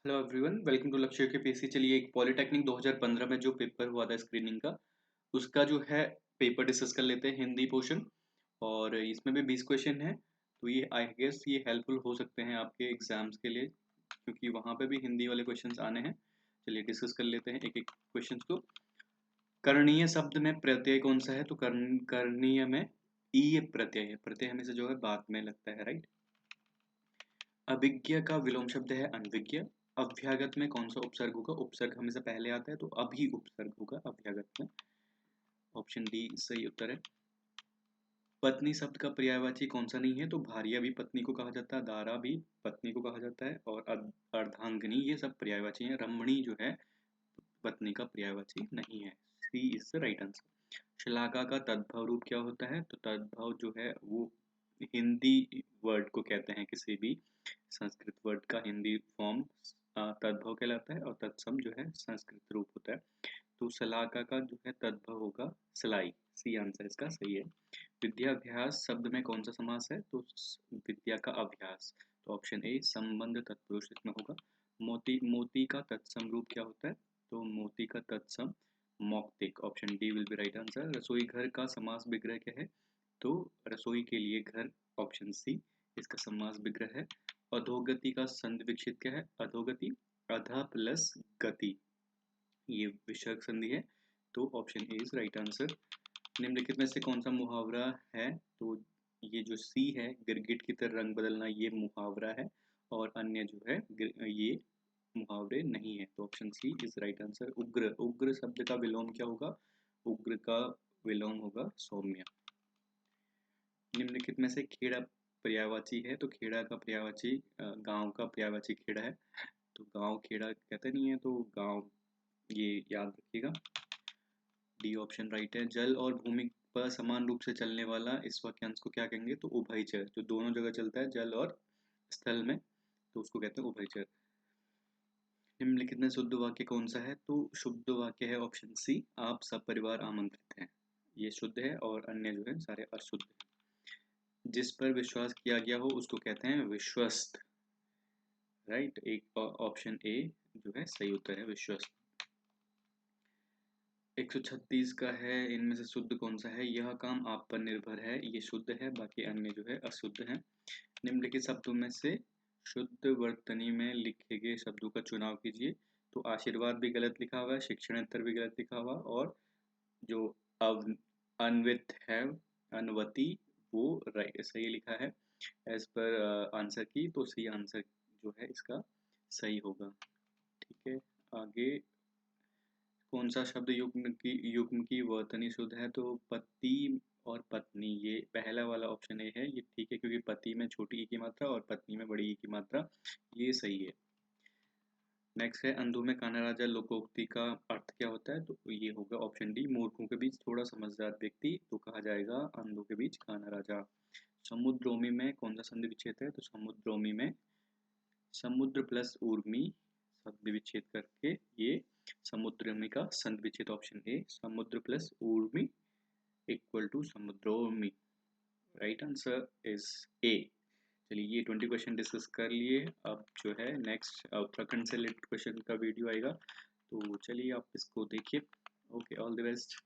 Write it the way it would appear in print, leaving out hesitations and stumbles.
Hello everyone, welcome to लक्ष्य के PC. चलिए, एक पॉलिटेक्निक 2015 में जो पेपर हुआ था स्क्रीनिंग का, उसका जो है पेपर डिस्कस कर लेते हैं, हिंदी पोर्शन। और इसमें भी 20 क्वेश्चन है, तो ये आई गेस ये हेल्पफुल हो सकते हैं आपके एग्जाम्स के लिए, क्योंकि वहाँ पे भी हिंदी वाले क्वेश्चंस आने हैं। चलिए डिस्कस कर लेते हैं एक एक क्वेश्चन को। करणीय शब्द में प्रत्यय कौन सा है? तो करणीय में ई प्रत्यय है। प्रत्यय हमेशा जो है बाद में लगता है, राइट। अभिज्ञ का विलोम शब्द है अनभिज्ञ। अभ्यागत में कौन सा उपसर्ग होगा? उपसर्ग हमेशा पहले आता है, तो अभी उपसर्ग होगा अभ्यागत में। ऑप्शन डी सही उत्तर है। पत्नी शब्द का पर्यायवाची कौन सा नहीं है? तो भार्या भी पत्नी को कहा जाता है, दारा भी पत्नी को कहा जाता है, और अर्धांगिनी ये सब पर्यायवाची हैं। रमणी जो है पत्नी का पर्यायवाची नहीं है। सी इज द राइट आंसर। श्लाघा का तद्भव रूप क्या होता है? तो तद्भव जो है वो हिंदी वर्ड को कहते हैं, किसी भी संस्कृत वर्ड का हिंदी फॉर्म तद्भव कहलाता है, और तत्सम जो है संस्कृत रूप होता है। तो शलाका का जो है तद्भव होगा सलाई। सी आंसर इसका सही है। विद्याभ्यास शब्द में कौन सा समास है? तो विद्या का अभ्यास। तो ऑप्शन ए संबंध तत्पुरुष इसमें होगा। मोती मोती का तत्सम रूप क्या होता है? तो मोती का तत्सम मौक्तिक। Option D will be right answer. रसोई घर का समास विग्रह क्या है? तो रसोई के लिए घर। ऑप्शन सी इसका समास विग्रह है। अधोगति का संधि विच्छेद क्या है? अधोगति अध प्लस गति, ये विसर्ग संधि है। तो option A is right answer. निम्नलिखित में से कौन सा मुहावरा है? तो ये जो सी है, गिरगिट की तरह रंग बदलना, ये मुहावरा है, और अन्य जो है ये मुहावरे नहीं है। तो option C is right answer. उग्र, उग्र शब्द का विलोम क्या होगा? उग्र का विलोम होगा सौम्य। निम्नलिखित में से खेड़ा पर्यायवाची है? तो खेड़ा का पर्यायवाची गांव का पर्यायवाची खेड़ा है। तो गांव खेड़ा कहते नहीं है, तो गांव ये याद रखिएगा। डी ऑप्शन राइट है। जल और भूमि पर समान रूप से चलने वाला इस वाक्यांश को क्या कहेंगे? तो उभयचर, जो दोनों जगह चलता है, जल और स्थल में, तो उसको कहते हैं उभयचर। निम्नलिखित में शुद्ध वाक्य कौन सा है? तो शुद्ध वाक्य है ऑप्शन सी, आप सब परिवार आमंत्रित हैं। ये शुद्ध है, और अन्य जो है सारे अशुद्ध है। जिस पर विश्वास किया गया हो उसको कहते हैं विश्वस्त, राइट। एक ऑप्शन ए जो है सही उत्तर है, विश्वस्त। 136 का है, इनमें से शुद्ध कौन सा है? यह काम आप पर निर्भर है, ये शुद्ध है, बाकी अन्य जो है अशुद्ध है। निम्नलिखित शब्दों में से शुद्ध वर्तनी में लिखे गए शब्दों का चुनाव कीजिए। तो आशीर्वाद भी गलत लिखा हुआ है, शिक्षणेतर भी गलत लिखा हुआ, और जो अव अन्वित है, अनवती, वो राइट सही लिखा है एज पर आंसर की। तो सी आंसर जो है इसका सही होगा। ठीक है, आगे। कौन सा शब्द युग्म की वर्तनी शुद्ध है? तो पति और पत्नी, ये पहला वाला ऑप्शन ए है, ये ठीक है, क्योंकि पति में छोटी ई की मात्रा और पत्नी में बड़ी ई की मात्रा, ये सही है। नेक्स्ट है, अंधों में कान्हा राजा लोकोक्ति का अर्थ क्या होता है? तो ये होगा ऑप्शन डी, मूर्खों के बीच थोड़ा समझदार व्यक्ति, तो कहा जाएगा अंधों के बीच कान्हा राजा। समुद्रोमी में कौन सा संधि विच्छेद है? तो समुद्रोमी में समुद्र प्लस उर्मी संधि विच्छेद करके ये समुद्रमी का संधि विच्छेद। ऑप्शन ए समुद्र प्लस उर्मी इक्वल टू समुद्रोमी। Right answer is A. चलिए, ये 20 क्वेश्चन डिस्कस कर लिए। अब जो है नेक्स्ट उत्तराखंड से रिलेटेड क्वेश्चन का वीडियो आएगा, तो चलिए आप इसको देखिए। Okay, all the best.